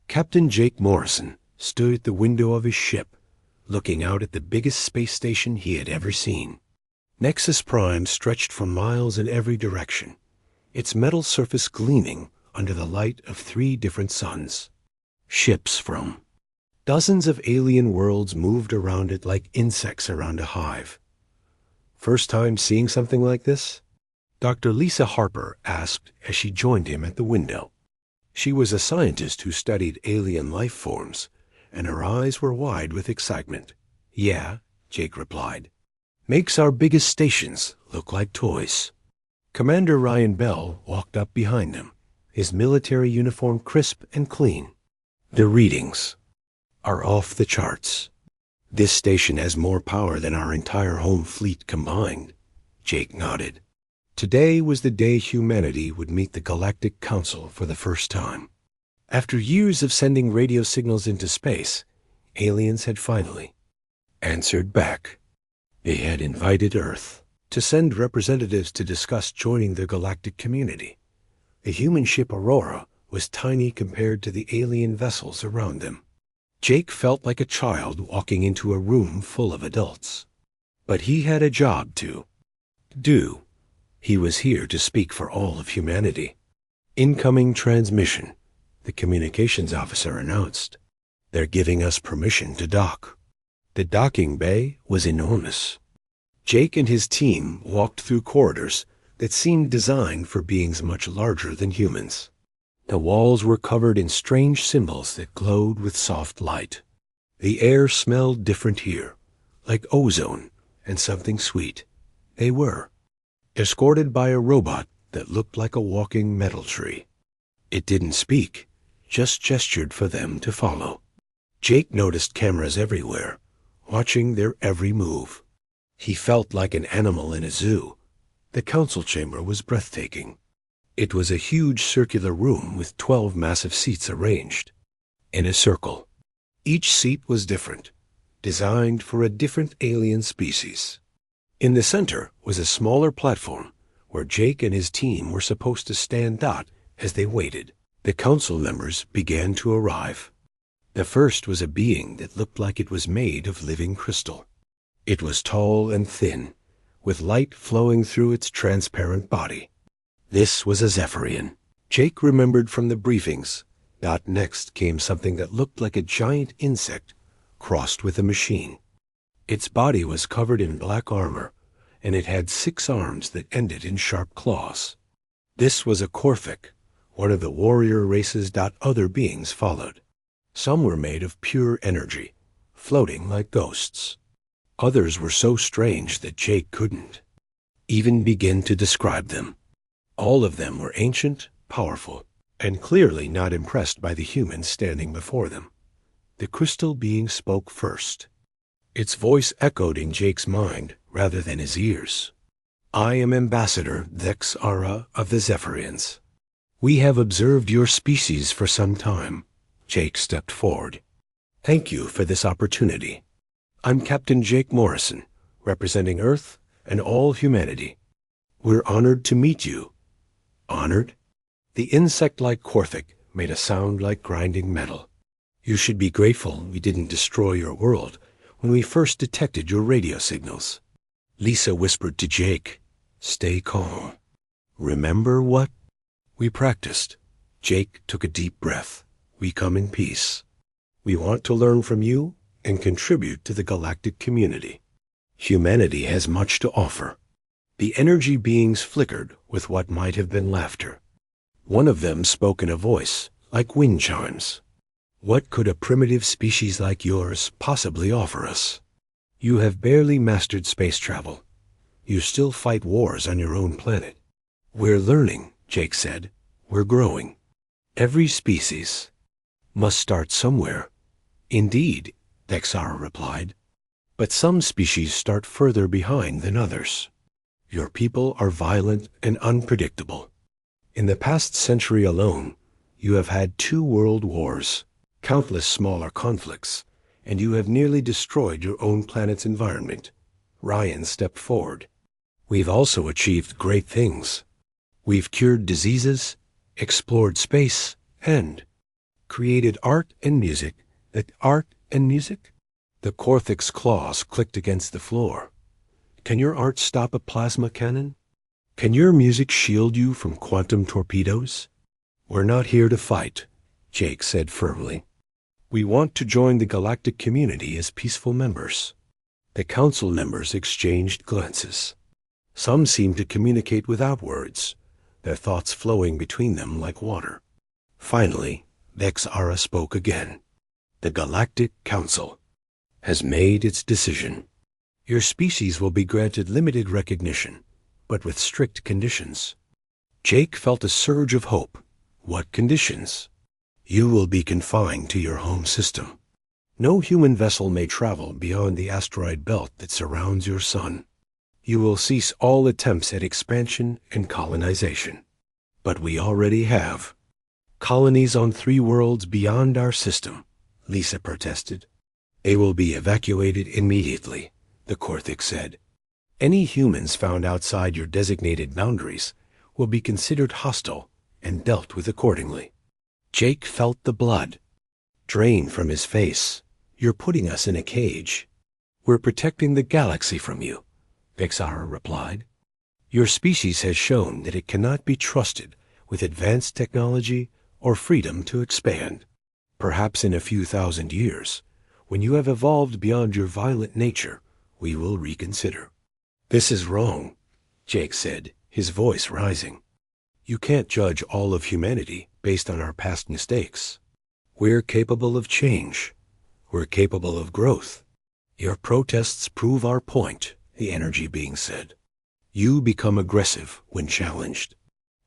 Captain Jake Morrison stood at the window of his ship, looking out at the biggest space station he had ever seen. Nexus Prime stretched for miles in every direction, its metal surface gleaming under the light of 3 different suns. Ships from dozens of alien worlds moved around it like insects around a hive. First time seeing something like this? Dr. Lisa Harper asked as she joined him at the window. She was a scientist who studied alien life forms, and her eyes were wide with excitement. "Yeah," Jake replied. "Makes our biggest stations look like toys." Commander Ryan Bell walked up behind them, his military uniform crisp and clean. "The readings are off the charts. This station has more power than our entire home fleet combined." Jake nodded. Today was the day humanity would meet the Galactic Council for the first time. After years of sending radio signals into space, aliens had finally answered back. They had invited Earth to send representatives to discuss joining the galactic community. The human ship Aurora was tiny compared to the alien vessels around them. Jake felt like a child walking into a room full of adults. But he had a job to do. He was here to speak for all of humanity. "Incoming transmission," the communications officer announced. "They're giving us permission to dock." The docking bay was enormous. Jake and his team walked through corridors that seemed designed for beings much larger than humans. The walls were covered in strange symbols that glowed with soft light. The air smelled different here, like ozone and something sweet. They were escorted by a robot that looked like a walking metal tree. It didn't speak, just gestured for them to follow. Jake noticed cameras everywhere, watching their every move. He felt like an animal in a zoo. The council chamber was breathtaking. It was a huge circular room with 12 massive seats arranged in a circle. Each seat was different, designed for a different alien species. In the center was a smaller platform where Jake and his team were supposed to stand as they waited. The council members began to arrive. The first was a being that looked like it was made of living crystal. It was tall and thin, with light flowing through its transparent body. This was a Zephyrian. Jake remembered from the briefings. Next came something that looked like a giant insect crossed with a machine. Its body was covered in black armor, and it had 6 arms that ended in sharp claws. This was a Corphic, one of the warrior races. Other beings followed. Some were made of pure energy, floating like ghosts. Others were so strange that Jake couldn't even begin to describe them. All of them were ancient, powerful, and clearly not impressed by the humans standing before them. The crystal being spoke first. Its voice echoed in Jake's mind rather than his ears. "I am Ambassador Dex Ara of the Zephyrians. We have observed your species for some time." Jake stepped forward. "Thank you for this opportunity. I'm Captain Jake Morrison, representing Earth and all humanity. We're honored to meet you." "Honored?" The insect-like Corphic made a sound like grinding metal. "You should be grateful we didn't destroy your world when we first detected your radio signals." Lisa whispered to Jake, "Stay calm. Remember what we practiced." Jake took a deep breath. "We come in peace. We want to learn from you and contribute to the galactic community. Humanity has much to offer." The energy beings flickered with what might have been laughter. One of them spoke in a voice like wind chimes. "What could a primitive species like yours possibly offer us? You have barely mastered space travel. You still fight wars on your own planet." "We're learning," Jake said. "We're growing. Every species must start somewhere." "Indeed," Dexara replied. "But some species start further behind than others. Your people are violent and unpredictable. In the past century alone, you have had 2 world wars, countless smaller conflicts, and you have nearly destroyed your own planet's environment." Ryan stepped forward. "We've also achieved great things. We've cured diseases, explored space, and created art and music. That art and music? The Korthic's claws clicked against the floor. Can your art stop a plasma cannon? Can your music shield you from quantum torpedoes? We're not here to fight, Jake said firmly. We want to join the galactic community as peaceful members. The council members exchanged glances. Some seemed to communicate without words, their thoughts flowing between them like water. Finally, Vexara spoke again. The Galactic Council has made its decision. Your species will be granted limited recognition, but with strict conditions. Jake felt a surge of hope. What conditions? You will be confined to your home system. No human vessel may travel beyond the asteroid belt that surrounds your sun. You will cease all attempts at expansion and colonization. But we already have colonies on 3 worlds beyond our system, Lisa protested. They will be evacuated immediately, the Korthic said. Any humans found outside your designated boundaries will be considered hostile and dealt with accordingly. Jake felt the blood drain from his face. You're putting us in a cage. We're protecting the galaxy from you, Vexara replied. Your species has shown that it cannot be trusted with advanced technology or freedom to expand. Perhaps in a few thousand years, when you have evolved beyond your violent nature, we will reconsider. This is wrong, Jake said, his voice rising. You can't judge all of humanity based on our past mistakes. We're capable of change. We're capable of growth. Your protests prove our point, the energy being said. You become aggressive when challenged.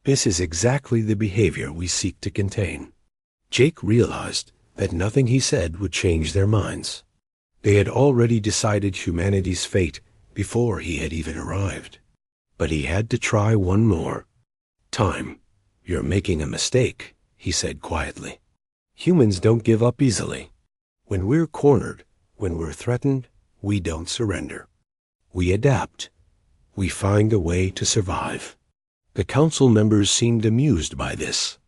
This is exactly the behavior we seek to contain. Jake realized that nothing he said would change their minds. They had already decided humanity's fate before he had even arrived. But he had to try one more time. You're making a mistake, he said quietly. Humans don't give up easily. When we're cornered, when we're threatened, we don't surrender. We adapt. We find a way to survive. The council members seemed amused by this.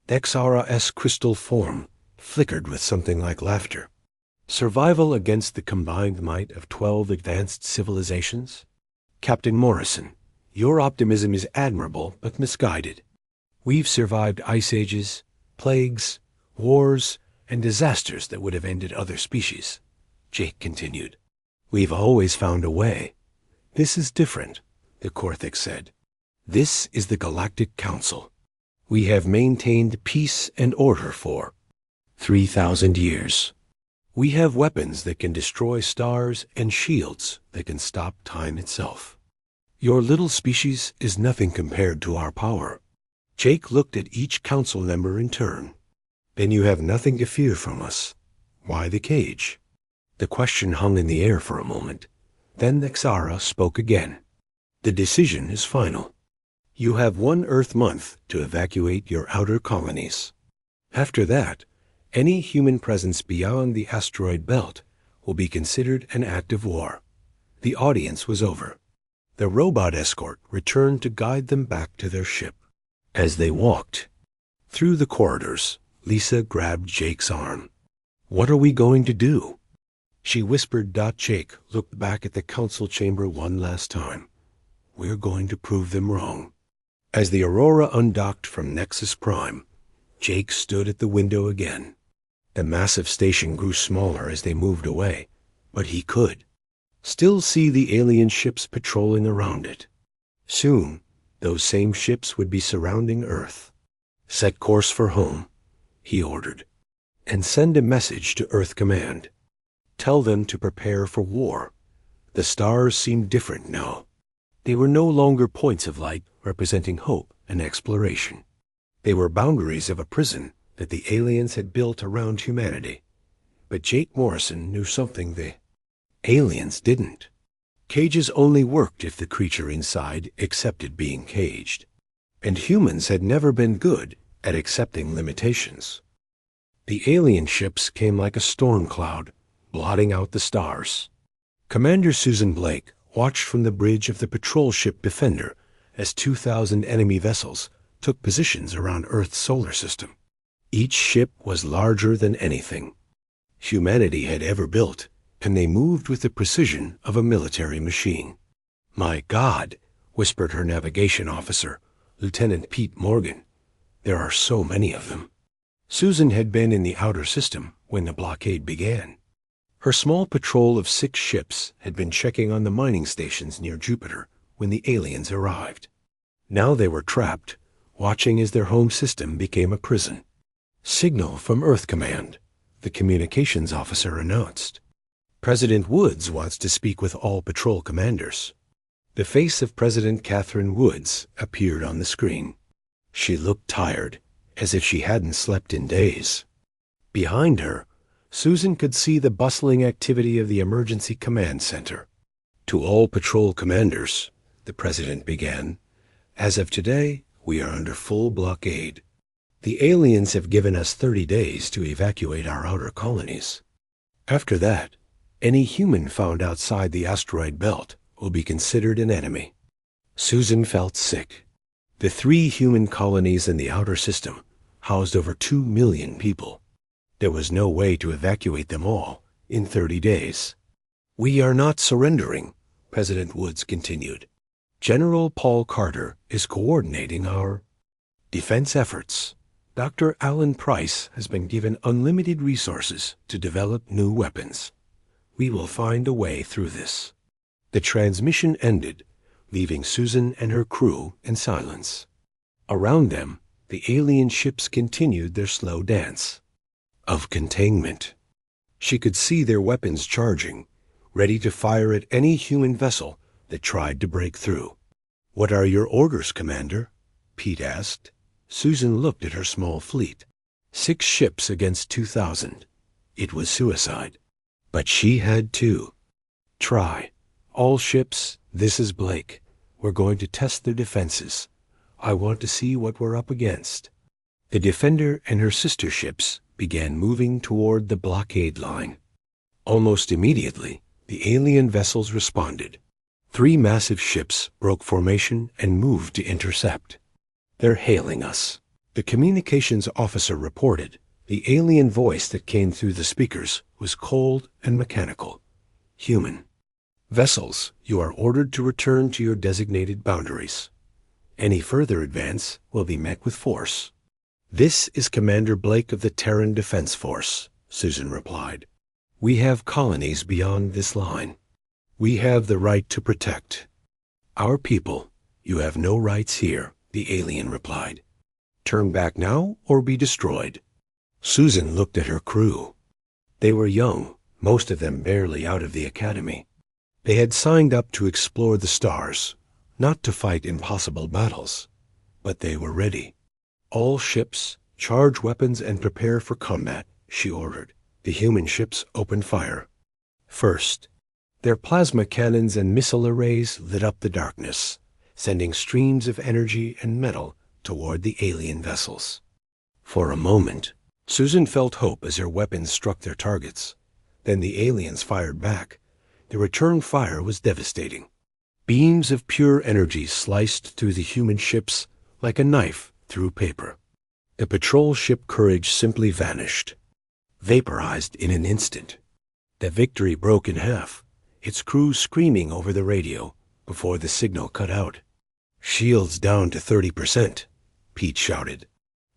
Vexara's crystal form flickered with something like laughter. Survival against the combined might of 12 advanced civilizations? Captain Morrison, your optimism is admirable but misguided. We've survived ice ages, plagues, wars, and disasters that would have ended other species, Jake continued. We've always found a way. This is different, the Korthic said. This is the Galactic Council. We have maintained peace and order for 3,000 years. We have weapons that can destroy stars and shields that can stop time itself. Your little species is nothing compared to our power. Jake looked at each council member in turn. Then you have nothing to fear from us. Why the cage? The question hung in the air for a moment. Then Vexara spoke again. The decision is final. You have 1 Earth month to evacuate your outer colonies. After that, any human presence beyond the asteroid belt will be considered an act of war. The audience was over. The robot escort returned to guide them back to their ship. As they walked through the corridors, Lisa grabbed Jake's arm. What are we going to do? She whispered. Jake looked back at the council chamber one last time. We're going to prove them wrong. As the Aurora undocked from Nexus Prime, Jake stood at the window again. The massive station grew smaller as they moved away, but he could still see the alien ships patrolling around it. Soon, those same ships would be surrounding Earth. Set course for home, he ordered, and send a message to Earth Command. Tell them to prepare for war. The stars seemed different now. They were no longer points of light representing hope and exploration. They were boundaries of a prison that the aliens had built around humanity. But Jake Morrison knew something the aliens didn't. Cages only worked if the creature inside accepted being caged. And humans had never been good at accepting limitations. The alien ships came like a storm cloud, blotting out the stars. Commander Susan Blake watched from the bridge of the patrol ship Defender as 2,000 enemy vessels took positions around Earth's solar system. Each ship was larger than anything humanity had ever built, and they moved with the precision of a military machine. "My God," whispered her navigation officer, Lieutenant Pete Morgan. "There are so many of them." Susan had been in the outer system when the blockade began. Her small patrol of 6 ships had been checking on the mining stations near Jupiter when the aliens arrived. Now they were trapped, watching as their home system became a prison. "Signal from Earth Command," the communications officer announced. "President Woods wants to speak with all patrol commanders." The face of President Catherine Woods appeared on the screen. She looked tired, as if she hadn't slept in days. Behind her, Susan could see the bustling activity of the Emergency Command Center. "To all patrol commanders," the president began, "as of today, we are under full blockade. The aliens have given us 30 days to evacuate our outer colonies. After that, any human found outside the asteroid belt will be considered an enemy." Susan felt sick. The 3 human colonies in the outer system housed over 2 million people. There was no way to evacuate them all in 30 days. "We are not surrendering," President Woods continued. "General Paul Carter is coordinating our defense efforts. Dr. Alan Price has been given unlimited resources to develop new weapons. We will find a way through this." The transmission ended, leaving Susan and her crew in silence. Around them, the alien ships continued their slow dance of containment. She could see their weapons charging, ready to fire at any human vessel that tried to break through. "What are your orders, Commander?" Pete asked. Susan looked at her small fleet. 6 ships against 2,000. It was suicide. But she had 2. "Try. All ships, this is Blake. We're going to test their defenses. I want to see what we're up against." The Defender and her sister ships began moving toward the blockade line. Almost immediately, the alien vessels responded. 3 massive ships broke formation and moved to intercept. "They're hailing us," the communications officer reported. The alien voice that came through the speakers was cold and mechanical. "Human. Vessels, you are ordered to return to your designated boundaries. Any further advance will be met with force." "This is Commander Blake of the Terran Defense Force," Susan replied. "We have colonies beyond this line. We have the right to protect our people. You have no rights here," the alien replied. "Turn back now or be destroyed." Susan looked at her crew. They were young, most of them barely out of the academy. They had signed up to explore the stars, not to fight impossible battles, but they were ready. "All ships, charge weapons and prepare for combat," she ordered. The human ships opened fire. First, their plasma cannons and missile arrays lit up the darkness, sending streams of energy and metal toward the alien vessels. For a moment, Susan felt hope as her weapons struck their targets. Then the aliens fired back. The return fire was devastating. Beams of pure energy sliced through the human ships like a knife through paper. The patrol ship Courage simply vanished, vaporized in an instant. The Victory broke in half, its crew screaming over the radio before the signal cut out. "Shields down to 30%, Pete shouted.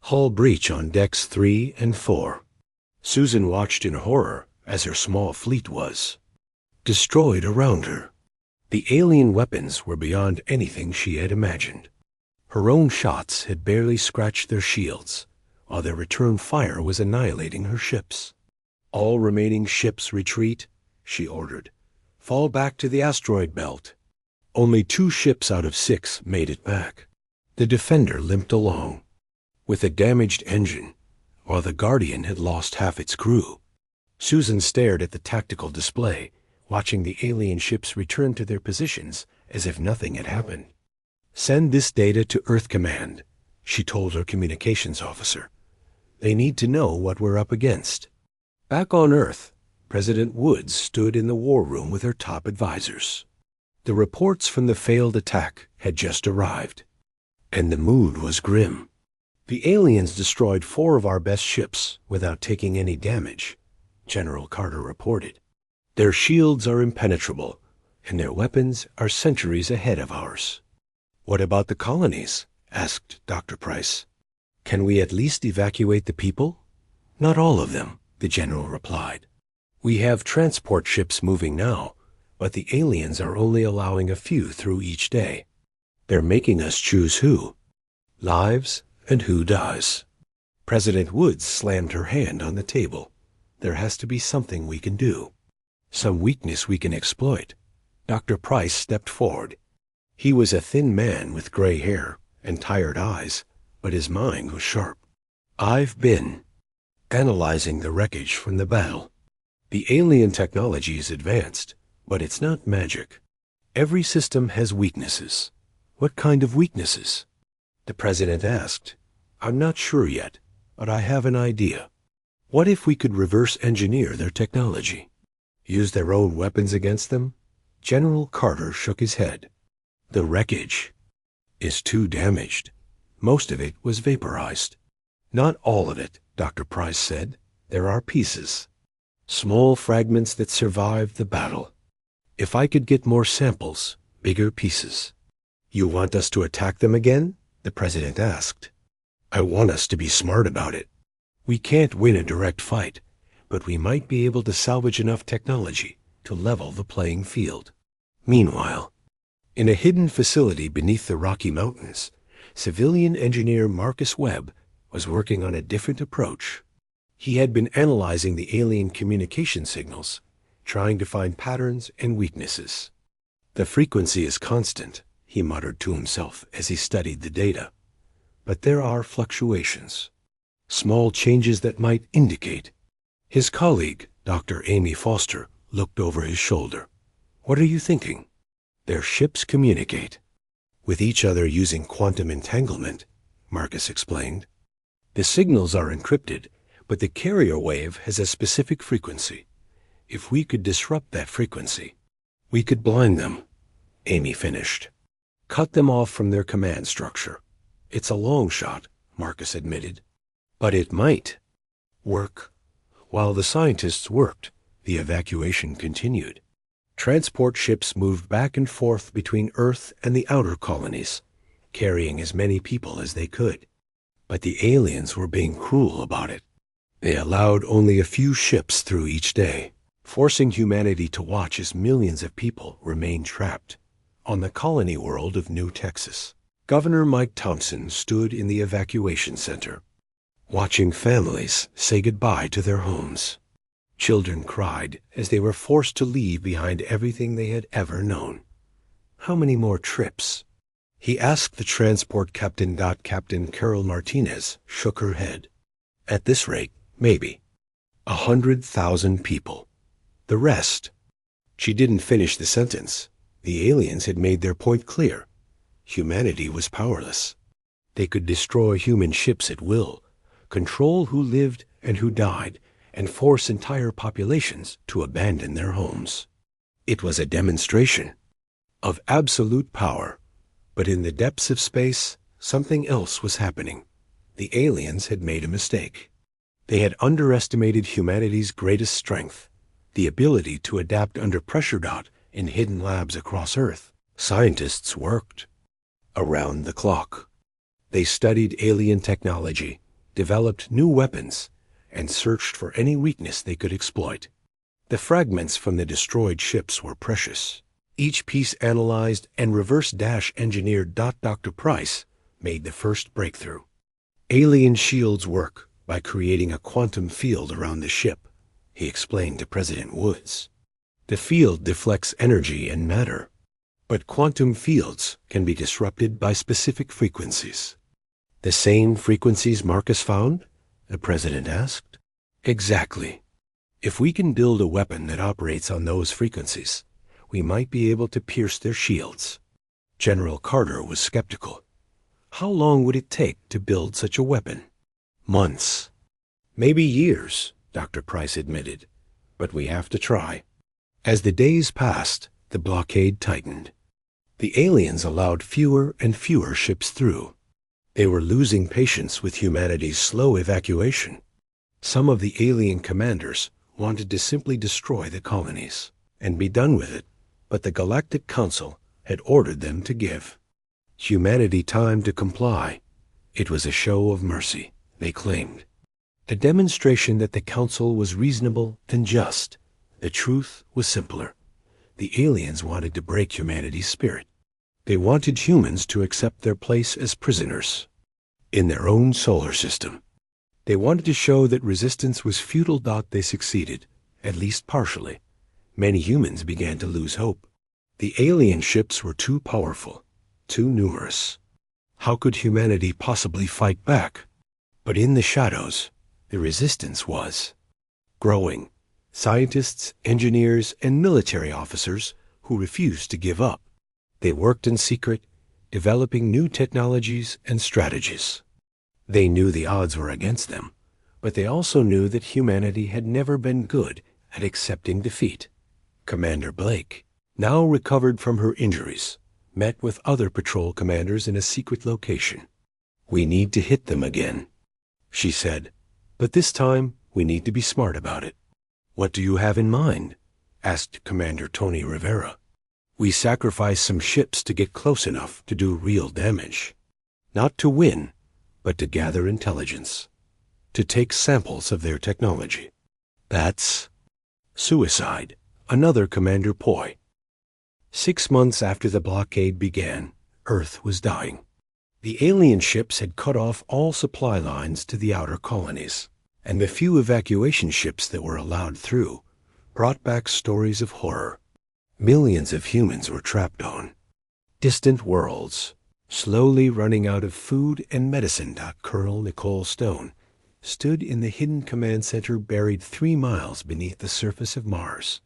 "Hull breach on decks 3 and 4. Susan watched in horror as her small fleet was destroyed around her. The alien weapons were beyond anything she had imagined. Her own shots had barely scratched their shields, while their return fire was annihilating her ships. "All remaining ships retreat," she ordered. "Fall back to the asteroid belt." Only 2 ships out of 6 made it back. The Defender limped along, with a damaged engine, while the Guardian had lost half its crew. Susan stared at the tactical display, watching the alien ships return to their positions as if nothing had happened. "Send this data to Earth Command," she told her communications officer. "They need to know what we're up against." Back on Earth, President Woods stood in the war room with her top advisors. The reports from the failed attack had just arrived, and the mood was grim. The aliens destroyed 4 of our best ships without taking any damage, General Carter reported. Their shields are impenetrable, and their weapons are centuries ahead of ours. What about the colonies? Asked Dr. Price. Can we at least evacuate the people? Not all of them, the general replied. We have transport ships moving now, but the aliens are only allowing a few through each day. They're making us choose who. Lives and who dies. President Woods slammed her hand on the table. There has to be something we can do. Some weakness we can exploit. Dr. Price stepped forward. He was a thin man with gray hair and tired eyes, but his mind was sharp. I've been analyzing the wreckage from the battle. The alien technology is advanced, but it's not magic. Every system has weaknesses. What kind of weaknesses? The president asked. I'm not sure yet, but I have an idea. What if we could reverse engineer their technology? Use their own weapons against them? General Carter shook his head. The wreckage is too damaged. Most of it was vaporized. Not all of it, Dr. Price said. There are pieces. Small fragments that survived the battle. If I could get more samples, bigger pieces. You want us to attack them again? The president asked. I want us to be smart about it. We can't win a direct fight, but we might be able to salvage enough technology to level the playing field. Meanwhile, in a hidden facility beneath the Rocky Mountains, civilian engineer Marcus Webb was working on a different approach. He had been analyzing the alien communication signals, trying to find patterns and weaknesses. The frequency is constant, he muttered to himself as he studied the data. But there are fluctuations, small changes that might indicate. His colleague, Dr. Amy Foster, looked over his shoulder. What are you thinking? Their ships communicate with each other using quantum entanglement, Marcus explained. The signals are encrypted, but the carrier wave has a specific frequency. If we could disrupt that frequency, we could blind them, Amy finished. Cut them off from their command structure. It's a long shot, Marcus admitted. But it might work. While the scientists worked, the evacuation continued. Transport ships moved back and forth between Earth and the outer colonies, carrying as many people as they could. But the aliens were being cruel about it. They allowed only a few ships through each day, forcing humanity to watch as millions of people remained trapped. On the colony world of New Texas, Governor Mike Thompson stood in the evacuation center, watching families say goodbye to their homes. Children cried as they were forced to leave behind everything they had ever known. How many more trips? He asked the transport captain. Captain Carol Martinez shook her head. At this rate, maybe 100,000 people. The rest. She didn't finish the sentence. The aliens had made their point clear. Humanity was powerless. They could destroy human ships at will, control who lived and who died, and force entire populations to abandon their homes. It was a demonstration of absolute power. But in the depths of space, something else was happening. The aliens had made a mistake. They had underestimated humanity's greatest strength, the ability to adapt under pressure. In hidden labs across Earth, scientists worked around the clock. They studied alien technology, developed new weapons, and searched for any weakness they could exploit. The fragments from the destroyed ships were precious. Each piece analyzed and reverse-engineered. Dr. Price made the first breakthrough. Alien shields work by creating a quantum field around the ship, he explained to President Woods. The field deflects energy and matter, but quantum fields can be disrupted by specific frequencies. The same frequencies Marcus found? The president asked. Exactly. If we can build a weapon that operates on those frequencies, we might be able to pierce their shields. General Carter was skeptical. How long would it take to build such a weapon? Months. Maybe years, Dr. Price admitted. But we have to try. As the days passed, the blockade tightened. The aliens allowed fewer and fewer ships through. They were losing patience with humanity's slow evacuation. Some of the alien commanders wanted to simply destroy the colonies and be done with it, but the Galactic Council had ordered them to give humanity time to comply. It was a show of mercy, they claimed. A demonstration that the Council was reasonable and just. The truth was simpler. The aliens wanted to break humanity's spirit. They wanted humans to accept their place as prisoners in their own solar system. They wanted to show that resistance was futile. They succeeded, at least partially. Many humans began to lose hope. The alien ships were too powerful, too numerous. How could humanity possibly fight back? But in the shadows, the resistance was growing. Scientists, engineers, and military officers who refused to give up. They worked in secret, developing new technologies and strategies. They knew the odds were against them, but they also knew that humanity had never been good at accepting defeat. Commander Blake, now recovered from her injuries, met with other patrol commanders in a secret location. "We need to hit them again," she said, "but this time we need to be smart about it." "What do you have in mind?" asked Commander Tony Rivera. "We sacrifice some ships to get close enough to do real damage. Not to win, but to gather intelligence. To take samples of their technology. That's suicide," another Commander Poi. 6 months after the blockade began, Earth was dying. The alien ships had cut off all supply lines to the outer colonies, and the few evacuation ships that were allowed through brought back stories of horror. Millions of humans were trapped on distant worlds, slowly running out of food and medicine. Colonel Nicole Stone stood in the hidden command center buried 3 miles beneath the surface of Mars.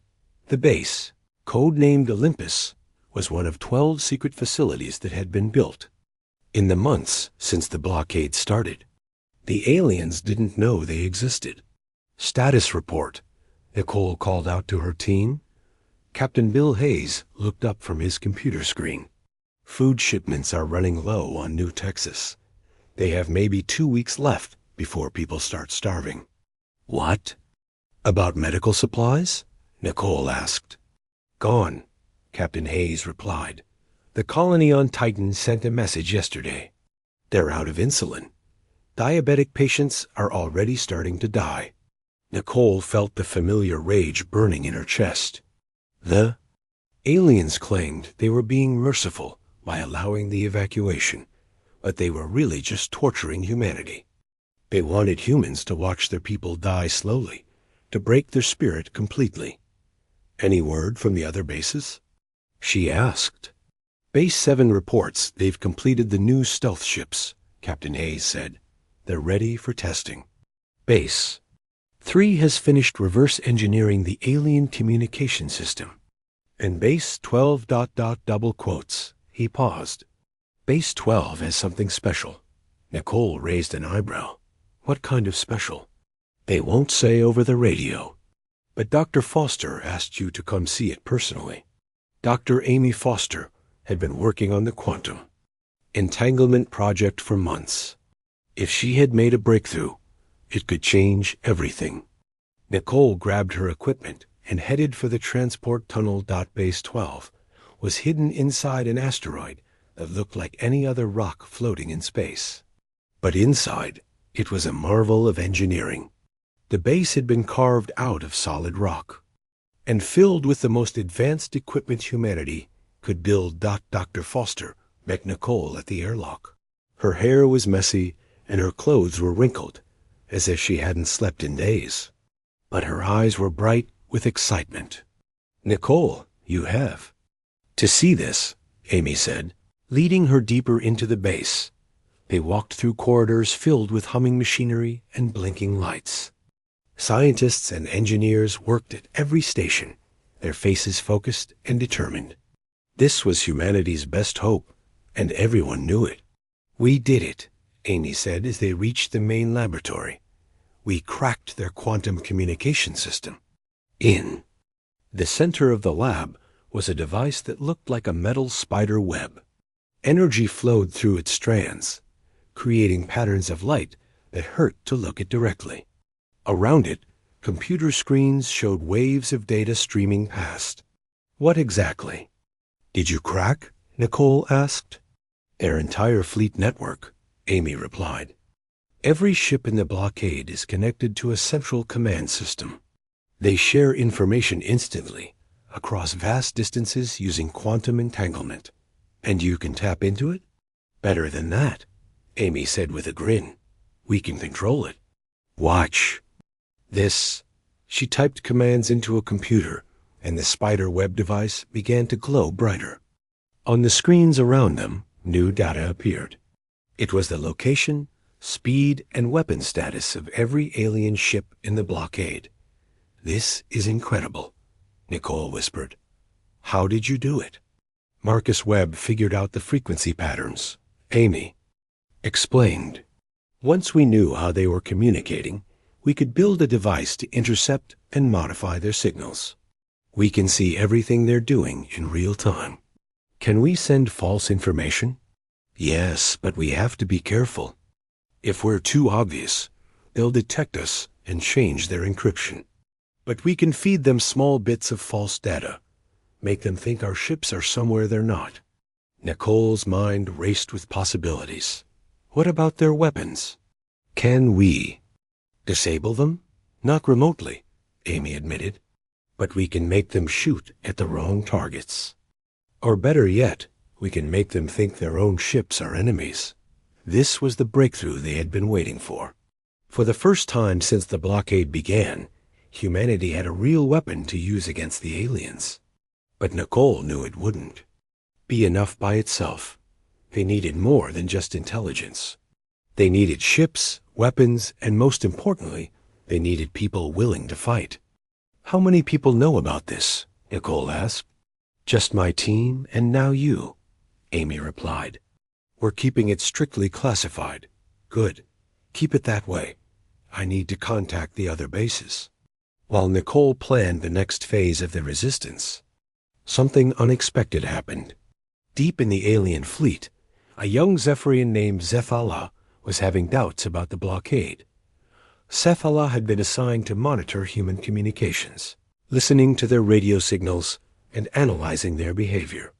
The base, codenamed Olympus, was one of 12 secret facilities that had been built. In the months since the blockade started, the aliens didn't know they existed. "Status report," Nicole called out to her team. Captain Bill Hayes looked up from his computer screen. "Food shipments are running low on New Texas. They have maybe 2 weeks left before people start starving." "What? About medical supplies?" Nicole asked. "Gone," Captain Hayes replied. "The colony on Titan sent a message yesterday. They're out of insulin. Diabetic patients are already starting to die." Nicole felt the familiar rage burning in her chest. The aliens claimed they were being merciful by allowing the evacuation, but they were really just torturing humanity. They wanted humans to watch their people die slowly, to break their spirit completely. "Any word from the other bases?" she asked. "Base 7 reports they've completed the new stealth ships," Captain Hayes said. "They're ready for testing. Base 3 has finished reverse engineering the alien communication system. And Base 12... double quotes. He paused. "Base 12 has something special." Nicole raised an eyebrow. "What kind of special?" "They won't say over the radio. But Dr. Foster asked you to come see it personally." Dr. Amy Foster had been working on the quantum entanglement project for months. If she had made a breakthrough, it could change everything. Nicole grabbed her equipment and headed for the transport tunnel. Base 12 was hidden inside an asteroid that looked like any other rock floating in space. But inside, it was a marvel of engineering. The base had been carved out of solid rock and filled with the most advanced equipment humanity could build. Dr. Foster met Nicole at the airlock. Her hair was messy and her clothes were wrinkled, as if she hadn't slept in days. But her eyes were bright with excitement. "Nicole, you have to see this," Amy said, leading her deeper into the base. They walked through corridors filled with humming machinery and blinking lights. Scientists and engineers worked at every station, their faces focused and determined. This was humanity's best hope, and everyone knew it. "We did it," Amy said as they reached the main laboratory. "We cracked their quantum communication system." In the center of the lab was a device that looked like a metal spider web. Energy flowed through its strands, creating patterns of light that hurt to look at directly. Around it, computer screens showed waves of data streaming past. What exactly? Did you crack? Nicole asked. Their entire fleet network, Amy replied. Every ship in the blockade is connected to a central command system. They share information instantly, across vast distances using quantum entanglement. And you can tap into it? Better than that, Amy said with a grin. We can control it. Watch. This. She typed commands into a computer, and the spider web device began to glow brighter. On the screens around them, new data appeared. It was the location, speed, and weapon status of every alien ship in the blockade. This is incredible, Nicole whispered. How did you do it? Marcus Webb figured out the frequency patterns. Amy explained. Once we knew how they were communicating, we could build a device to intercept and modify their signals. We can see everything they're doing in real time. Can we send false information? Yes, but we have to be careful. If we're too obvious, they'll detect us and change their encryption. But we can feed them small bits of false data, make them think our ships are somewhere they're not. Nicole's mind raced with possibilities. What about their weapons? Can we disable them? Not remotely, Amy admitted, but we can make them shoot at the wrong targets. Or better yet, we can make them think their own ships are enemies. This was the breakthrough they had been waiting for. For the first time since the blockade began, humanity had a real weapon to use against the aliens. But Nicole knew it wouldn't be enough by itself. They needed more than just intelligence. They needed ships, weapons, and most importantly, they needed people willing to fight. How many people know about this? Nicole asked. Just my team and now you, Amy replied. We're keeping it strictly classified. Good. Keep it that way. I need to contact the other bases. While Nicole planned the next phase of the resistance, something unexpected happened. Deep in the alien fleet, a young Zephyrian named Zephala was having doubts about the blockade. Zephala had been assigned to monitor human communications, listening to their radio signals and analyzing their behavior.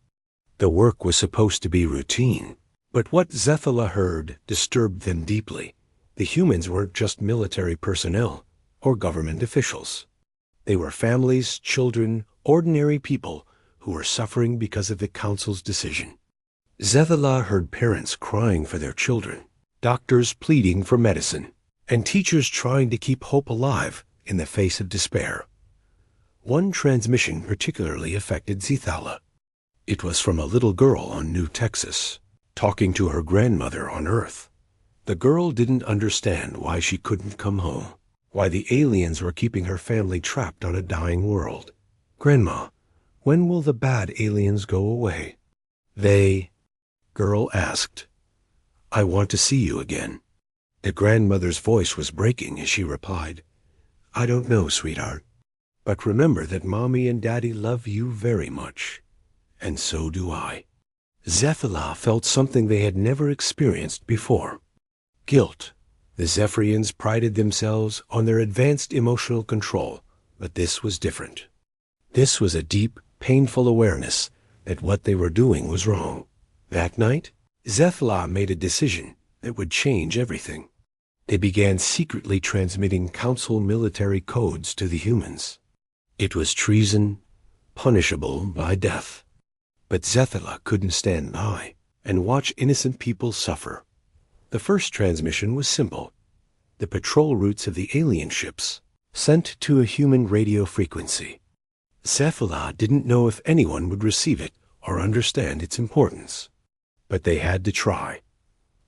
The work was supposed to be routine, but what Zephala heard disturbed them deeply. The humans weren't just military personnel or government officials. They were families, children, ordinary people who were suffering because of the Council's decision. Zephala heard parents crying for their children, doctors pleading for medicine, and teachers trying to keep hope alive in the face of despair. One transmission particularly affected Zephala. It was from a little girl on New Texas, talking to her grandmother on Earth. The girl didn't understand why she couldn't come home, why the aliens were keeping her family trapped on a dying world. Grandma, when will the bad aliens go away? Girl asked. I want to see you again. The grandmother's voice was breaking as she replied, I don't know, sweetheart. But remember that Mommy and Daddy love you very much. And so do I. Zephala felt something they had never experienced before. Guilt. The Zephyrians prided themselves on their advanced emotional control, but this was different. This was a deep, painful awareness that what they were doing was wrong. That night, Zephala made a decision that would change everything. They began secretly transmitting Council military codes to the humans. It was treason, punishable by death. But Zephala couldn't stand by and watch innocent people suffer. The first transmission was simple. The patrol routes of the alien ships sent to a human radio frequency. Zephala didn't know if anyone would receive it or understand its importance. But they had to try.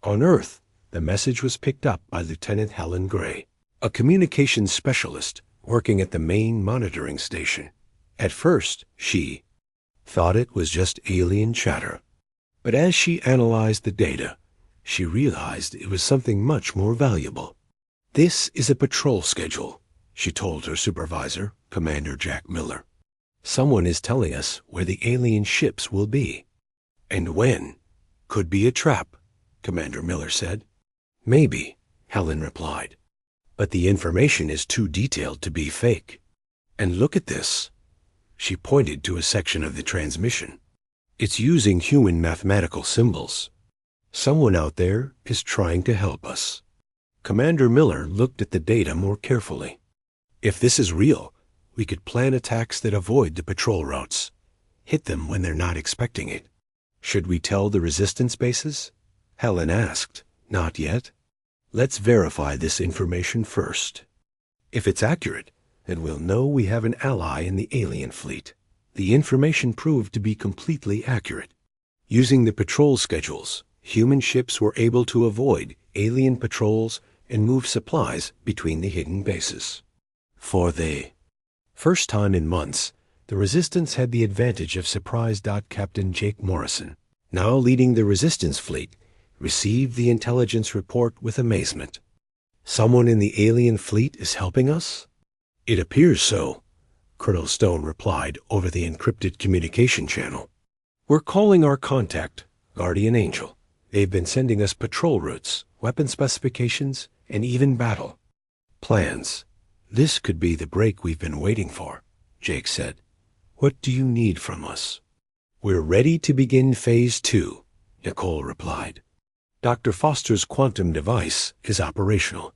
On Earth, the message was picked up by Lieutenant Helen Gray, a communications specialist working at the main monitoring station. At first, she thought it was just alien chatter. But as she analyzed the data, she realized it was something much more valuable. This is a patrol schedule, she told her supervisor, Commander Jack Miller. Someone is telling us where the alien ships will be. And when. Could be a trap, Commander Miller said. Maybe, Helen replied. But the information is too detailed to be fake. And look at this. She pointed to a section of the transmission. It's using human mathematical symbols. Someone out there is trying to help us. Commander Miller looked at the data more carefully. If this is real, we could plan attacks that avoid the patrol routes. Hit them when they're not expecting it. Should we tell the resistance bases? Helen asked. Not yet. Let's verify this information first. If it's accurate, then we'll know we have an ally in the alien fleet. The information proved to be completely accurate. Using the patrol schedules, human ships were able to avoid alien patrols and move supplies between the hidden bases. For the first time in months, the Resistance had the advantage of Surprise Captain Jake Morrison, now leading the Resistance fleet, received the intelligence report with amazement. Someone in the alien fleet is helping us? It appears so, Colonel Stone replied over the encrypted communication channel. We're calling our contact, Guardian Angel. They've been sending us patrol routes, weapon specifications, and even battle plans. This could be the break we've been waiting for, Jake said. What do you need from us? We're ready to begin Phase 2, Nicole replied. Dr. Foster's quantum device is operational,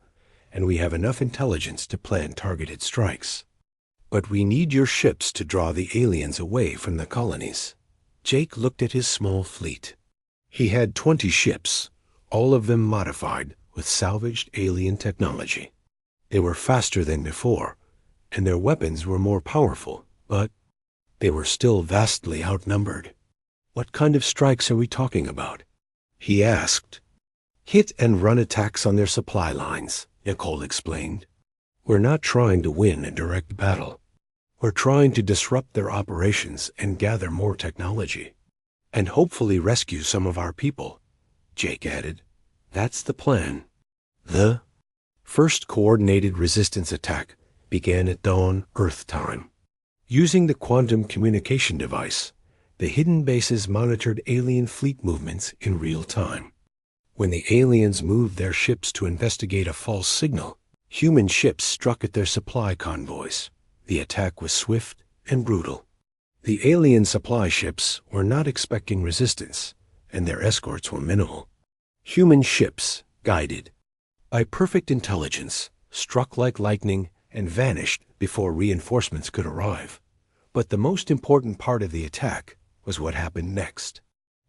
and we have enough intelligence to plan targeted strikes. But we need your ships to draw the aliens away from the colonies. Jake looked at his small fleet. He had 20 ships, all of them modified with salvaged alien technology. They were faster than before, and their weapons were more powerful, but they were still vastly outnumbered. What kind of strikes are we talking about? He asked. Hit and run attacks on their supply lines, Nicole explained. We're not trying to win a direct battle. We're trying to disrupt their operations and gather more technology. And hopefully rescue some of our people, Jake added. That's the plan. The first coordinated resistance attack began at dawn Earth time. Using the quantum communication device, the hidden bases monitored alien fleet movements in real time. When the aliens moved their ships to investigate a false signal, human ships struck at their supply convoys. The attack was swift and brutal. The alien supply ships were not expecting resistance, and their escorts were minimal. Human ships, guided by perfect intelligence, struck like lightning and vanished before reinforcements could arrive. But the most important part of the attack was what happened next.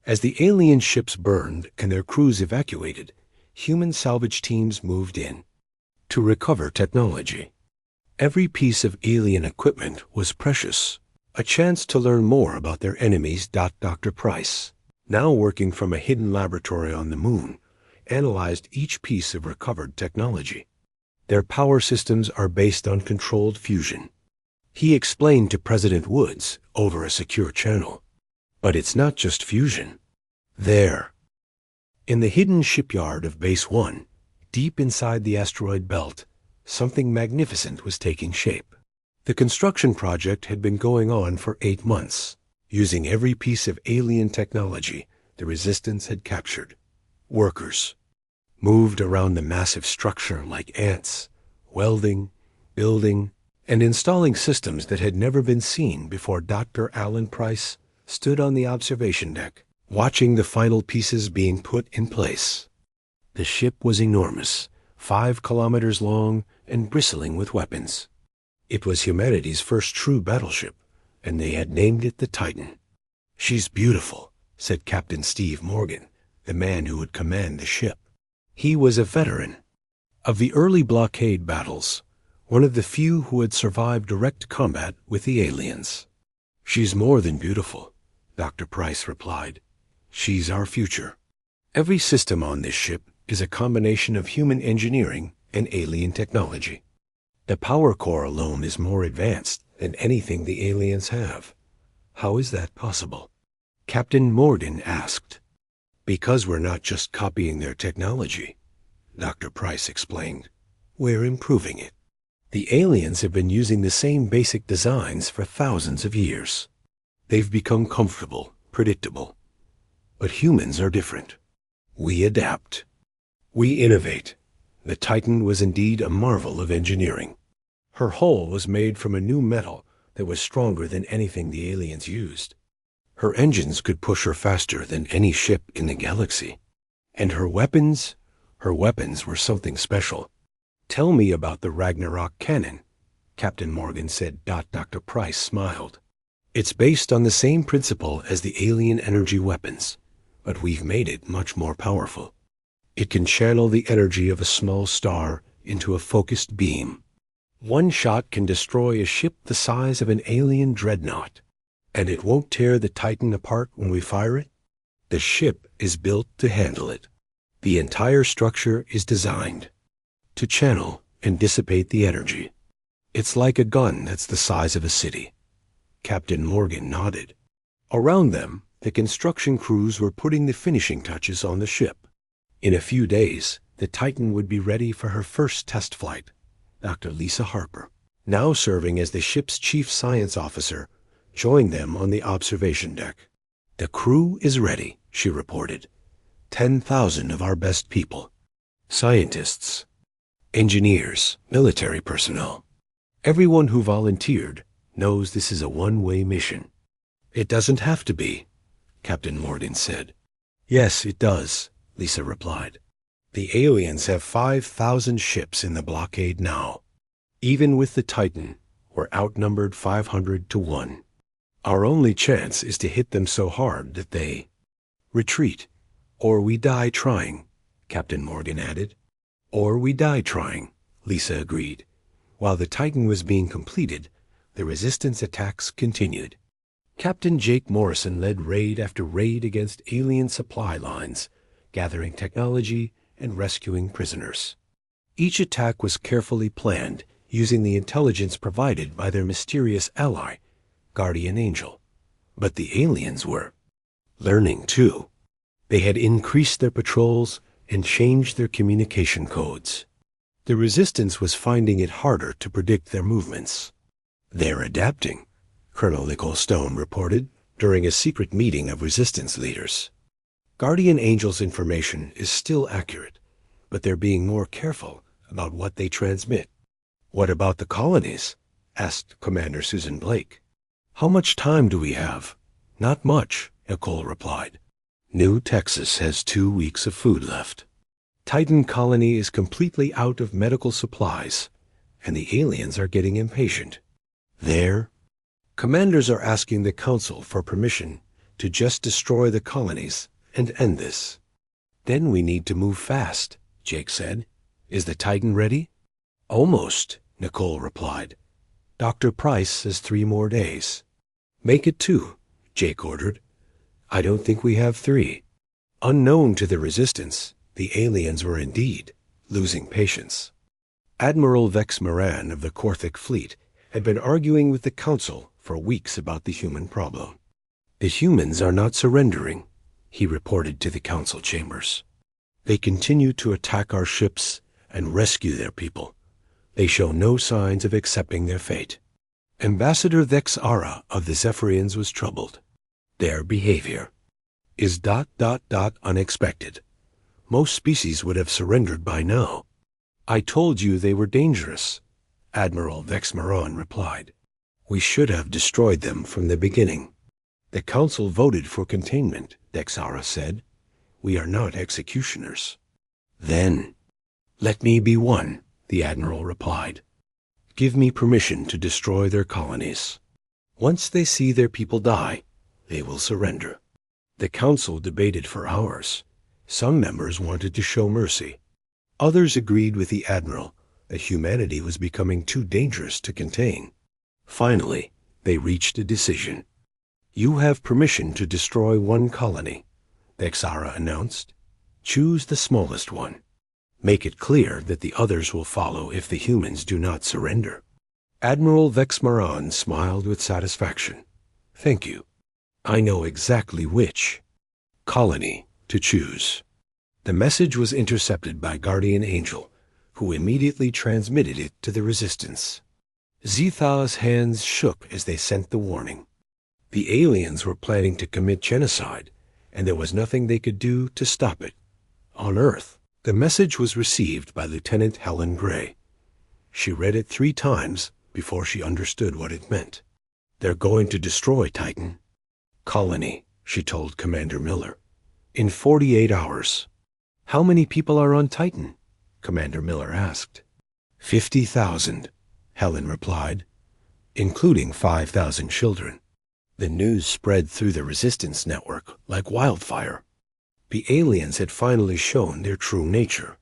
As the alien ships burned and their crews evacuated, human salvage teams moved in to recover technology. Every piece of alien equipment was precious, a chance to learn more about their enemies. Dr. Price, now working from a hidden laboratory on the moon, analyzed each piece of recovered technology. Their power systems are based on controlled fusion. He explained to President Woods over a secure channel. But it's not just fusion. There, in the hidden shipyard of Base 1, deep inside the asteroid belt, something magnificent was taking shape. The construction project had been going on for 8 months, using every piece of alien technology the Resistance had captured. Workers moved around the massive structure like ants, welding, building, and installing systems that had never been seen before. Dr. Alan Price stood on the observation deck, watching the final pieces being put in place. The ship was enormous, 5 kilometers long and bristling with weapons. It was humanity's first true battleship, and they had named it the Titan. She's beautiful, said Captain Steve Morgan, the man who would command the ship. He was a veteran of the early blockade battles, one of the few who had survived direct combat with the aliens. She's more than beautiful, Dr. Price replied. She's our future. Every system on this ship is a combination of human engineering and alien technology. The power core alone is more advanced than anything the aliens have. How is that possible? Captain Morden asked. Because we're not just copying their technology, Dr. Price explained. We're improving it. The aliens have been using the same basic designs for thousands of years. They've become comfortable, predictable. But humans are different. We adapt. We innovate. The Titan was indeed a marvel of engineering. Her hull was made from a new metal that was stronger than anything the aliens used. Her engines could push her faster than any ship in the galaxy. And her weapons were something special. Tell me about the Ragnarok cannon, Captain Morgan said. Dr. Price smiled. It's based on the same principle as the alien energy weapons, but we've made it much more powerful. It can channel the energy of a small star into a focused beam. One shot can destroy a ship the size of an alien dreadnought. And it won't tear the Titan apart when we fire it? The ship is built to handle it. The entire structure is designed to channel and dissipate the energy. It's like a gun that's the size of a city. Captain Morgan nodded. Around them, the construction crews were putting the finishing touches on the ship. In a few days, the Titan would be ready for her first test flight. Dr. Lisa Harper, now serving as the ship's chief science officer, joined them on the observation deck. The crew is ready, she reported. 10,000 of our best people. Scientists, engineers, military personnel. Everyone who volunteered knows this is a one-way mission. It doesn't have to be, Captain Morgan said. Yes, it does, Lisa replied. The aliens have 5,000 ships in the blockade now. Even with the Titan, we're outnumbered 500 to 1. Our only chance is to hit them so hard that they retreat. Or we die trying, Captain Morgan added. Or we die trying, Lisa agreed. While the Titan was being completed, the resistance attacks continued. Captain Jake Morrison led raid after raid against alien supply lines, gathering technology and rescuing prisoners. Each attack was carefully planned, using the intelligence provided by their mysterious ally, Guardian Angel. But the aliens were learning too. They had increased their patrols and changed their communication codes. The resistance was finding it harder to predict their movements. They're adapting, Colonel Nicole Stone reported during a secret meeting of resistance leaders. Guardian Angel's information is still accurate, but they're being more careful about what they transmit. What about the colonies? Asked Commander Susan Blake. How much time do we have? Not much, Nicole replied. New Texas has 2 weeks of food left. Titan colony is completely out of medical supplies, and the aliens are getting impatient. Commanders are asking the Council for permission to just destroy the colonies and end this. Then we need to move fast, Jake said. Is the Titan ready? Almost, Nicole replied. Dr. Price says 3 more days. Make it 2, Jake ordered. I don't think we have 3. Unknown to the resistance, the aliens were indeed losing patience. Admiral Vex Moran of the Korthic fleet had been arguing with the Council for weeks about the human problem. The humans are not surrendering, he reported to the Council chambers. They continue to attack our ships and rescue their people. They show no signs of accepting their fate. Ambassador Vexara of the Zephyrians was troubled. Their behavior is ... unexpected. Most species would have surrendered by now. I told you they were dangerous, Admiral Vexmaron replied. We should have destroyed them from the beginning. The Council voted for containment, Vexara said. We are not executioners. Then, let me be one, the Admiral replied. Give me permission to destroy their colonies. Once they see their people die, they will surrender. The Council debated for hours. Some members wanted to show mercy. Others agreed with the Admiral that humanity was becoming too dangerous to contain. Finally, they reached a decision. You have permission to destroy 1 colony, Vexara announced. Choose the smallest one. Make it clear that the others will follow if the humans do not surrender. Admiral Vexmaron smiled with satisfaction. Thank you. I know exactly which colony to choose. The message was intercepted by Guardian Angel, who immediately transmitted it to the Resistance. Zetha's hands shook as they sent the warning. The aliens were planning to commit genocide, and there was nothing they could do to stop it. On Earth, The message was received by Lieutenant Helen Gray. She read it 3 times before she understood what it meant. They're going to destroy Titan. Colony, she told Commander Miller. In 48 hours. How many people are on Titan? Commander Miller asked. 50,000, Helen replied, including 5,000 children. The news spread through the resistance network like wildfire. The aliens had finally shown their true nature.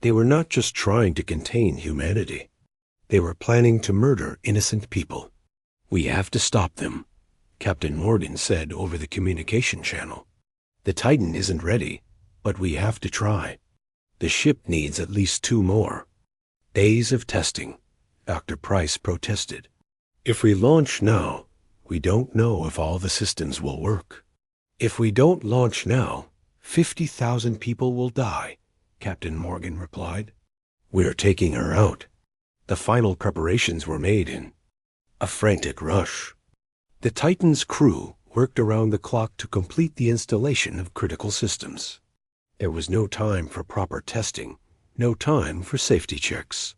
They were not just trying to contain humanity. They were planning to murder innocent people. We have to stop them, Captain Morgan said over the communication channel. The Titan isn't ready, but we have to try. The ship needs at least 2 more. Days of testing, Dr. Price protested. If we launch now, we don't know if all the systems will work. If we don't launch now, 50,000 people will die, Captain Morgan replied. We're taking her out. The final preparations were made in a frantic rush. The Titan's crew worked around the clock to complete the installation of critical systems. There was no time for proper testing, no time for safety checks.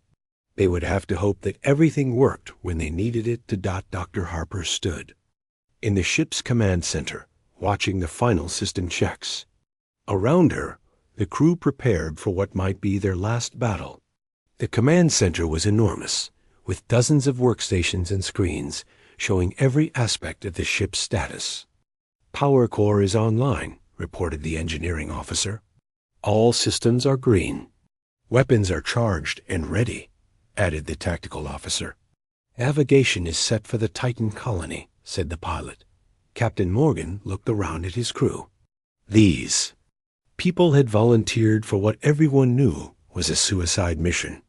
They would have to hope that everything worked when they needed it to. Dr. Harper stood in the ship's command center, watching the final system checks. Around her, the crew prepared for what might be their last battle. The command center was enormous, with dozens of workstations and screens showing every aspect of the ship's status. Power core is online, reported the engineering officer. All systems are green. Weapons are charged and ready, added the tactical officer. Navigation is set for the Titan colony, said the pilot. Captain Morgan looked around at his crew. These people had volunteered for what everyone knew was a suicide mission.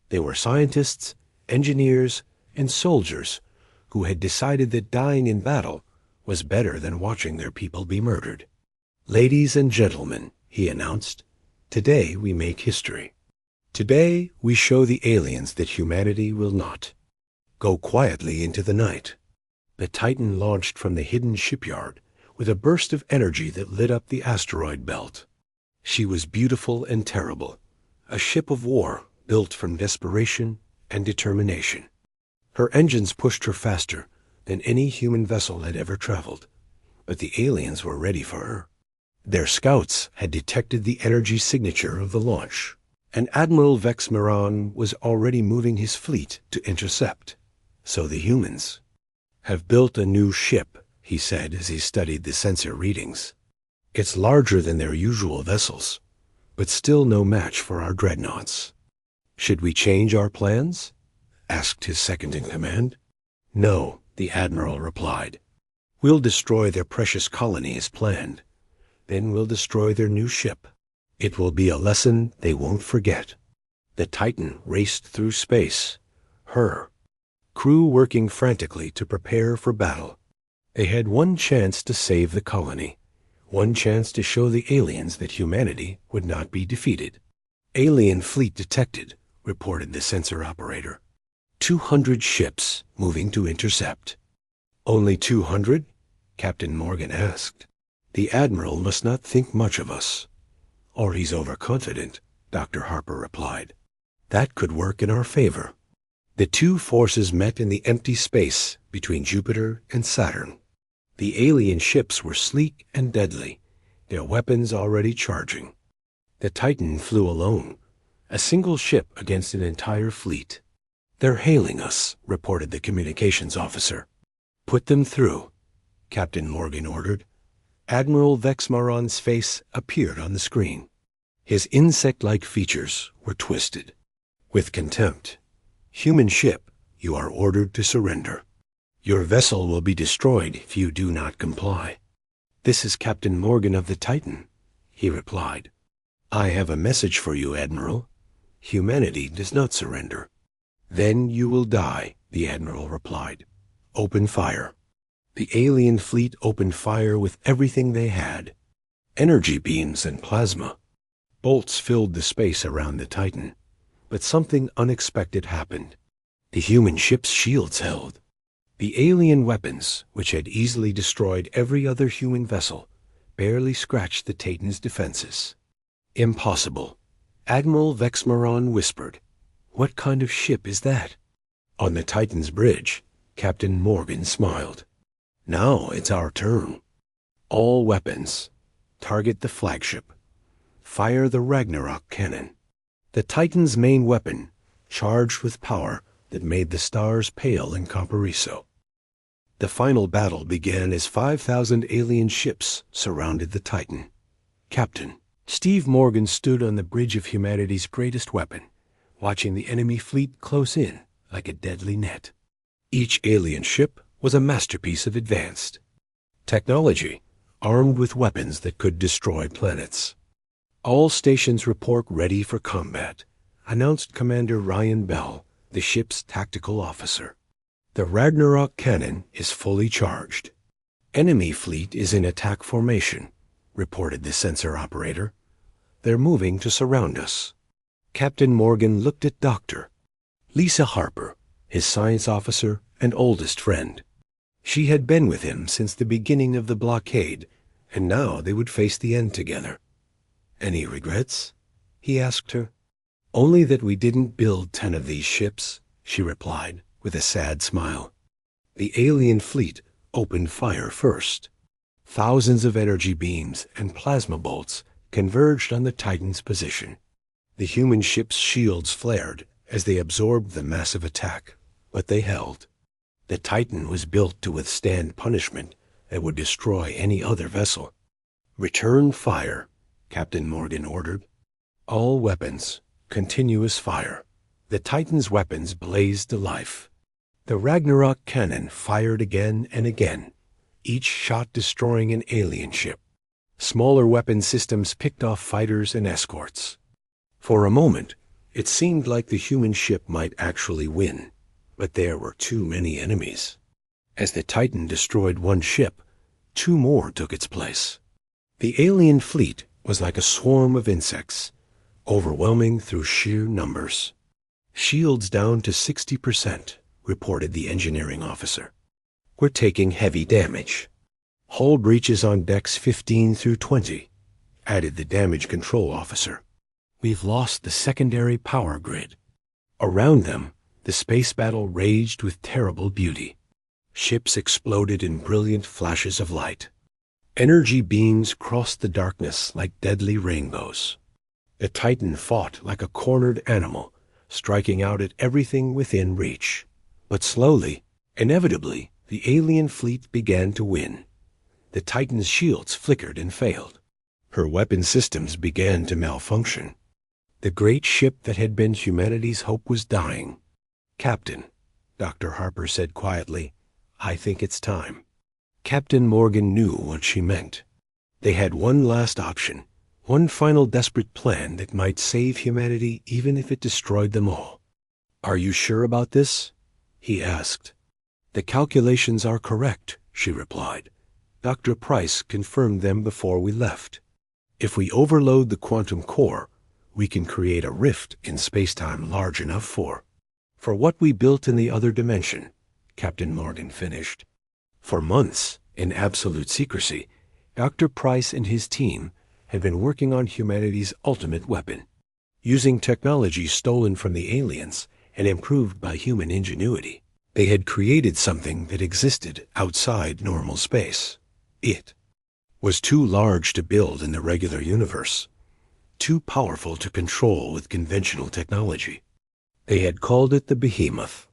They were scientists, engineers, and soldiers who had decided that dying in battle was better than watching their people be murdered. Ladies and gentlemen, he announced, today we make history. Today we show the aliens that humanity will not go quietly into the night. The Titan launched from the hidden shipyard with a burst of energy that lit up the asteroid belt. She was beautiful and terrible, a ship of war built from desperation and determination. Her engines pushed her faster than any human vessel had ever traveled, but the aliens were ready for her. Their scouts had detected the energy signature of the launch, and Admiral Vex Miran was already moving his fleet to intercept. So the humans have built a new ship, he said as he studied the sensor readings. It's larger than their usual vessels, but still no match for our dreadnoughts. Should we change our plans? Asked his second-in-command. No, the admiral replied. We'll destroy their precious colony as planned. Then we'll destroy their new ship. It will be a lesson they won't forget. The Titan raced through space, her crew working frantically to prepare for battle. They had one chance to save the colony, one chance to show the aliens that humanity would not be defeated. Alien fleet detected, reported the sensor operator. 200 ships moving to intercept. Only 200? Captain Morgan asked. The admiral must not think much of us. Or he's overconfident, Dr. Harper replied. That could work in our favor. The two forces met in the empty space between Jupiter and Saturn. The alien ships were sleek and deadly, their weapons already charging. The Titan flew alone, a single ship against an entire fleet. They're hailing us, reported the communications officer. Put them through, Captain Morgan ordered. Admiral Vex Miran's face appeared on the screen. His insect-like features were twisted. With contempt. Human ship, you are ordered to surrender. Your vessel will be destroyed if you do not comply. This is Captain Morgan of the Titan, he replied. I have a message for you, Admiral. Humanity does not surrender. Then you will die, the Admiral replied. Open fire. The alien fleet opened fire with everything they had. Energy beams and plasma. Bolts filled the space around the Titan. But something unexpected happened. The human ship's shields held. The alien weapons, which had easily destroyed every other human vessel, barely scratched the Titan's defenses. Impossible, Admiral Vexmaron whispered, "What kind of ship is that?" On the Titan's bridge, Captain Morgan smiled. "Now it's our turn. All weapons. Target the flagship. Fire the Ragnarok cannon." The Titan's main weapon, charged with power that made the stars pale in Valparaiso. The final battle began as 5,000 alien ships surrounded the Titan. Captain Steve Morgan stood on the bridge of humanity's greatest weapon, watching the enemy fleet close in like a deadly net. Each alien ship was a masterpiece of advanced technology, armed with weapons that could destroy planets. "All stations report ready for combat," announced Commander Ryan Bell, the ship's tactical officer. "The Ragnarok cannon is fully charged. Enemy fleet is in attack formation," reported the sensor operator. "They're moving to surround us." Captain Morgan looked at Dr. Lisa Harper, his science officer and oldest friend. She had been with him since the beginning of the blockade, and now they would face the end together. "Any regrets?" he asked her. "Only that we didn't build 10 of these ships," she replied with a sad smile. The alien fleet opened fire first. Thousands of energy beams and plasma bolts converged on the Titan's position. The human ship's shields flared as they absorbed the massive attack, but they held. The Titan was built to withstand punishment that would destroy any other vessel. "Return fire," Captain Morgan ordered. All weapons, continuous fire. The Titan's weapons blazed to life. The Ragnarok cannon fired again and again, each shot destroying an alien ship. Smaller weapon systems picked off fighters and escorts. For a moment, it seemed like the human ship might actually win, but there were too many enemies. As the Titan destroyed one ship, 2 more took its place. The alien fleet was like a swarm of insects, overwhelming through sheer numbers. "Shields down to 60%, reported the engineering officer. "We're taking heavy damage." "Hull breaches on decks 15 through 20, added the damage control officer. "We've lost the secondary power grid." Around them, the space battle raged with terrible beauty. Ships exploded in brilliant flashes of light. Energy beams crossed the darkness like deadly rainbows. The Titan fought like a cornered animal, striking out at everything within reach. But slowly, inevitably, the alien fleet began to win. The Titan's shields flickered and failed. Her weapon systems began to malfunction. The great ship that had been humanity's hope was dying. "Captain," Dr. Harper said quietly, "I think it's time." Captain Morgan knew what she meant. They had one last option, one final desperate plan that might save humanity even if it destroyed them all. "Are you sure about this?" he asked. "The calculations are correct," she replied. "Dr. Price confirmed them before we left. If we overload the quantum core, we can create a rift in space-time large enough for what we built in the other dimension," Captain Morgan finished. For months, in absolute secrecy, Dr. Price and his team had been working on humanity's ultimate weapon. Using technology stolen from the aliens and improved by human ingenuity, they had created something that existed outside normal space. It was too large to build in the regular universe, too powerful to control with conventional technology. They had called it the Behemoth.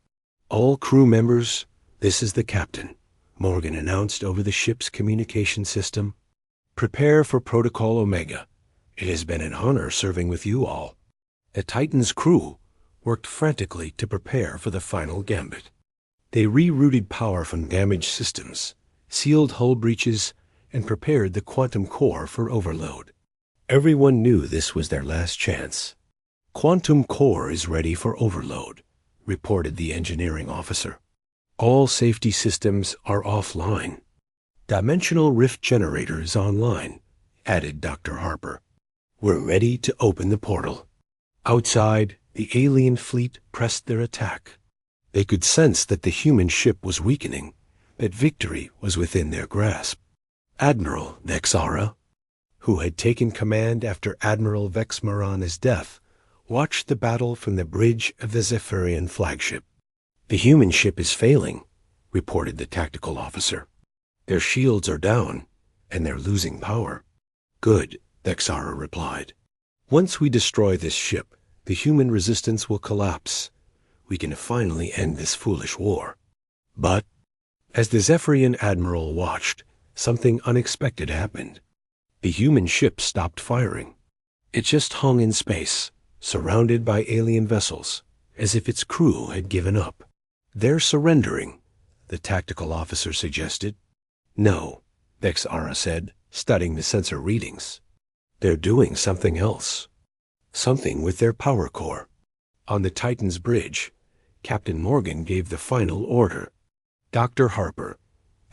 "All crew members, this is the captain," Morgan announced over the ship's communication system. "Prepare for Protocol Omega. It has been an honor serving with you all." The Titan's crew worked frantically to prepare for the final gambit. They rerouted power from damaged systems, sealed hull breaches, and prepared the quantum core for overload. Everyone knew this was their last chance. "Quantum core is ready for overload," reported the engineering officer. "All safety systems are offline. Dimensional rift generators online," added Dr. Harper. "We're ready to open the portal." Outside, the alien fleet pressed their attack. They could sense that the human ship was weakening, that victory was within their grasp. Admiral Vexara, who had taken command after Admiral Vexmarana's death, watched the battle from the bridge of the Zephyrian flagship. "The human ship is failing," reported the tactical officer. "Their shields are down, and they're losing power." "Good," Vexara replied. "Once we destroy this ship, the human resistance will collapse. We can finally end this foolish war." But, as the Zephyrian admiral watched, something unexpected happened. The human ship stopped firing. It just hung in space, surrounded by alien vessels, as if its crew had given up. "They're surrendering," the tactical officer suggested. "No," Vexara said, studying the sensor readings. "They're doing something else. Something with their power core." On the Titan's bridge, Captain Morgan gave the final order. "Dr. Harper,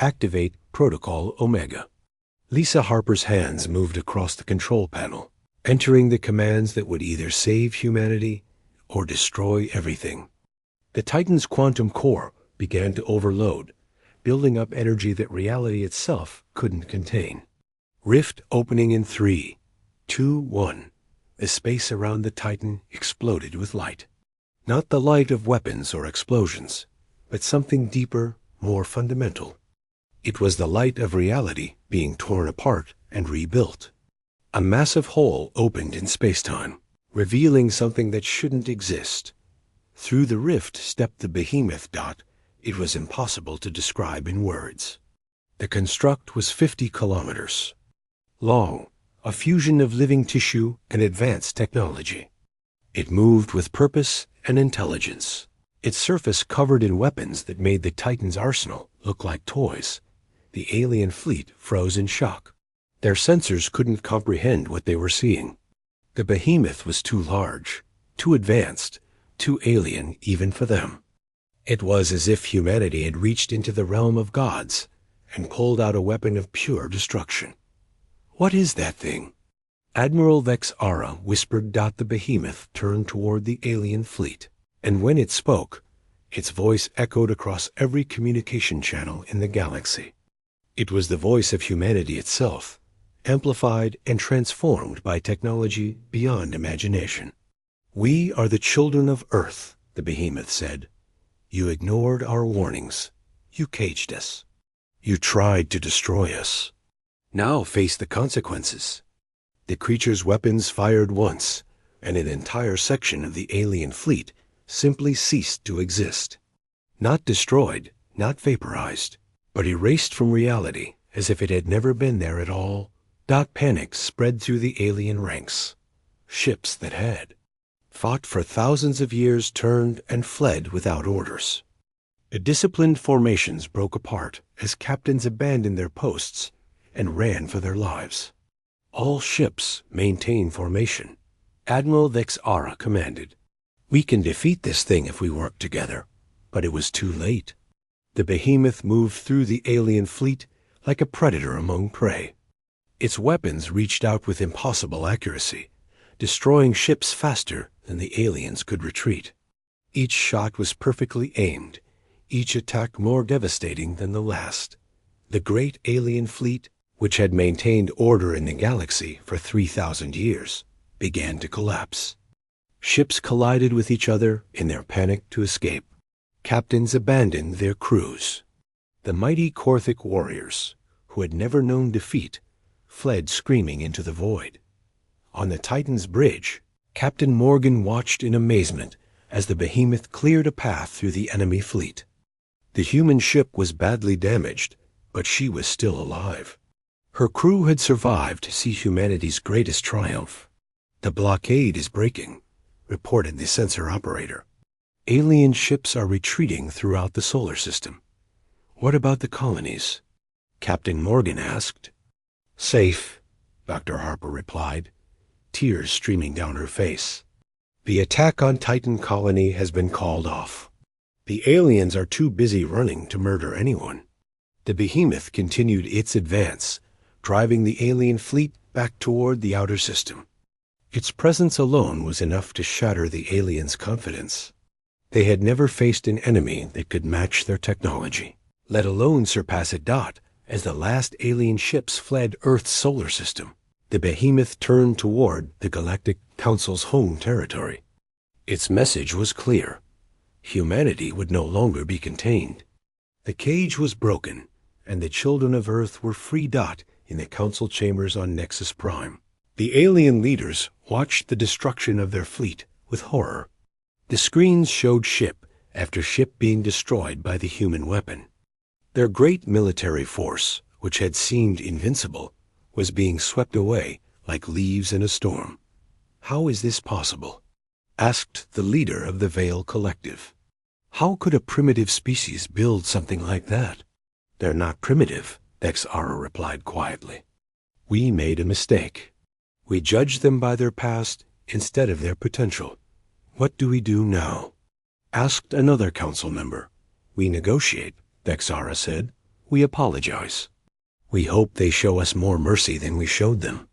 activate Protocol Omega." Lisa Harper's hands moved across the control panel, entering the commands that would either save humanity or destroy everything. The Titan's quantum core began to overload, building up energy that reality itself couldn't contain. Rift opening in 3, 2, 1. The space around the Titan exploded with light. Not the light of weapons or explosions, but something deeper, more fundamental. It was the light of reality being torn apart and rebuilt. A massive hole opened in space-time, revealing something that shouldn't exist. Through the rift stepped the Behemoth dot it was impossible to describe in words. The construct was 50 kilometers long, a fusion of living tissue and advanced technology. It moved with purpose and intelligence, its surface covered in weapons that made the Titan's arsenal look like toys. The alien fleet froze in shock. Their sensors couldn't comprehend what they were seeing. The Behemoth was too large, too advanced, too alien even for them. It was as if humanity had reached into the realm of gods and pulled out a weapon of pure destruction. "What is that thing?" Admiral Vexara whispered. The Behemoth turned toward the alien fleet, and when it spoke, its voice echoed across every communication channel in the galaxy. It was the voice of humanity itself, amplified and transformed by technology beyond imagination. "We are the children of Earth," the Behemoth said. "You ignored our warnings. You caged us. You tried to destroy us. Now face the consequences." The creature's weapons fired once, and an entire section of the alien fleet simply ceased to exist. Not destroyed, not vaporized, but erased from reality as if it had never been there at all. Panic spread through the alien ranks. Ships that had fought for thousands of years turned and fled without orders. The disciplined formations broke apart as captains abandoned their posts and ran for their lives. "All ships maintain formation," Admiral Vexara commanded. "We can defeat this thing if we work together." But it was too late. The Behemoth moved through the alien fleet like a predator among prey. Its weapons reached out with impossible accuracy, destroying ships faster than the aliens could retreat. Each shot was perfectly aimed, each attack more devastating than the last. The great alien fleet, which had maintained order in the galaxy for 3,000 years, began to collapse. Ships collided with each other in their panic to escape. Captains abandoned their crews. The mighty Korthic warriors, who had never known defeat, fled screaming into the void. On the Titan's bridge, Captain Morgan watched in amazement as the Behemoth cleared a path through the enemy fleet. The human ship was badly damaged, but she was still alive. Her crew had survived to see humanity's greatest triumph. "The blockade is breaking," reported the sensor operator. "Alien ships are retreating throughout the solar system." "What about the colonies?" Captain Morgan asked. "Safe," Dr. Harper replied, tears streaming down her face. "The attack on Titan colony has been called off. The aliens are too busy running to murder anyone." The Behemoth continued its advance, driving the alien fleet back toward the outer system. Its presence alone was enough to shatter the aliens' confidence. They had never faced an enemy that could match their technology, let alone surpass it. As the last alien ships fled Earth's solar system, the Behemoth turned toward the Galactic Council's home territory. Its message was clear. Humanity would no longer be contained. The cage was broken, and the children of Earth were free. In the council chambers on Nexus Prime, the alien leaders watched the destruction of their fleet with horror. The screens showed ship after ship being destroyed by the human weapon. Their great military force, which had seemed invincible, was being swept away like leaves in a storm. "How is this possible?" asked the leader of the Veil Collective. "How could a primitive species build something like that?" "They're not primitive," Dexara replied quietly. "We made a mistake. We judged them by their past instead of their potential. What do we do now?" asked another council member. "We negotiate," Dexara said. "We apologize. We hope they show us more mercy than we showed them."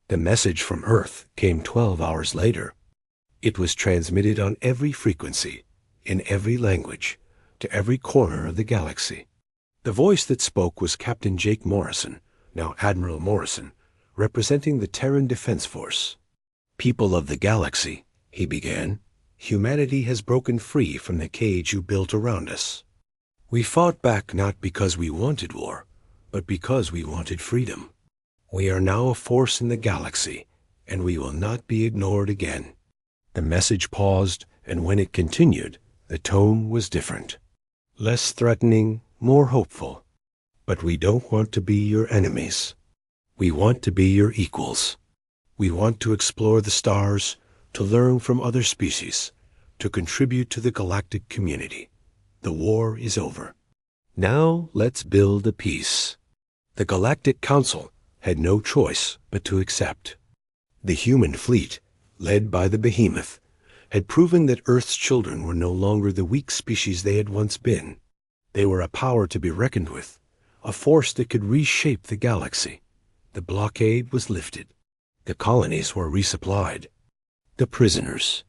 The message from Earth came 12 hours later. It was transmitted on every frequency, in every language, to every corner of the galaxy. The voice that spoke was Captain Jake Morrison, now Admiral Morrison, representing the Terran Defense Force. "People of the galaxy," he began, "humanity has broken free from the cage you built around us. We fought back not because we wanted war, but because we wanted freedom. We are now a force in the galaxy, and we will not be ignored again." The message paused, and when it continued, the tone was different. Less threatening, more hopeful. "But we don't want to be your enemies. We want to be your equals. We want to explore the stars, to learn from other species, to contribute to the galactic community. The war is over. Now let's build a peace." The Galactic Council had no choice but to accept. The human fleet, led by the Behemoth, had proven that Earth's children were no longer the weak species they had once been. They were a power to be reckoned with, a force that could reshape the galaxy. The blockade was lifted. The colonies were resupplied. The prisoners,